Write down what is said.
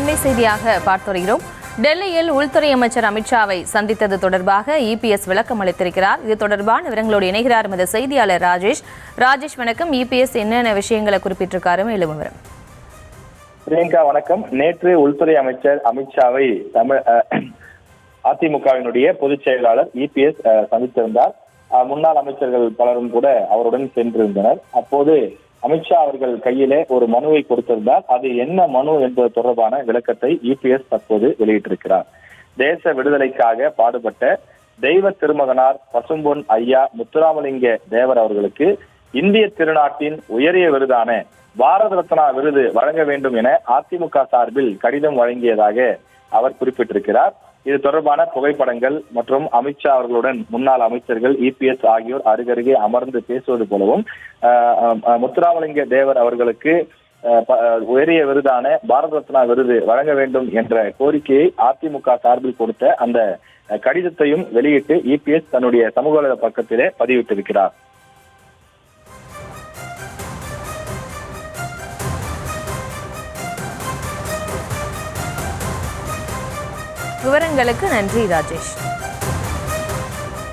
அண்மை செய்தியாக பார்த்து வருகிறோம். டெல்லியில் உள்துறை அமைச்சர் அமித்ஷாவை சந்தித்தது தொடர்பாக இபிஎஸ் விளக்கம் அளித்திருக்கிறார். இது தொடர்பான விவரங்களோடு இணைகிறார் எமது செய்தியாளர் ராஜேஷ். வணக்கம். இபிஎஸ் என்னென்ன விஷயங்களை குறிப்பிட்டிருக்காரு? மேலும் விவரம். பிரியங்கா வணக்கம். நேற்று உள்துறை அமைச்சர் அமித்ஷாவை அதிமுகவினுடைய பொதுச் செயலாளர் இபிஎஸ் சந்தித்திருந்தார். முன்னாள் அமைச்சர்கள் பலரும் கூட அவருடன் சென்றிருந்தனர். அப்போது அமித்ஷா அவர்கள் கையிலே ஒரு மனுவை கொடுத்திருந்தார். அது என்ன மனு என்பது தொடர்பான விளக்கத்தை இபிஎஸ் தற்போது வெளியிட்டிருக்கிறார். தேச விடுதலைக்காக பாடுபட்ட தெய்வ திருமகனார் பசும்பொன் ஐயா முத்துராமலிங்க தேவர் அவர்களுக்கு இந்திய திருநாட்டின் உயரிய விருதான பாரத ரத்னா விருது வழங்க வேண்டும் என அதிமுக சார்பில் கடிதம் வழங்கியதாக அவர் குறிப்பிட்டிருக்கிறார். இது தொடர்பான புகைப்படங்கள் மற்றும் அமித்ஷா அவர்களுடன் முன்னாள் அமைச்சர்கள் இபிஎஸ் ஆகியோர் அருகருகே அமர்ந்து பேசுவது போலவும் முத்துராமலிங்க தேவர் அவர்களுக்கு உயரிய விருதான பாரத ரத்னா விருது வழங்க வேண்டும் என்ற கோரிக்கையை அதிமுக சார்பில் கொடுத்த அந்த கடிதத்தையும் வெளியிட்டு இபிஎஸ் தன்னுடைய சமூக வலைதள பக்கத்திலே பதிவிட்டிருக்கிறார். விவரங்களுக்கு நன்றி ராஜேஷ்.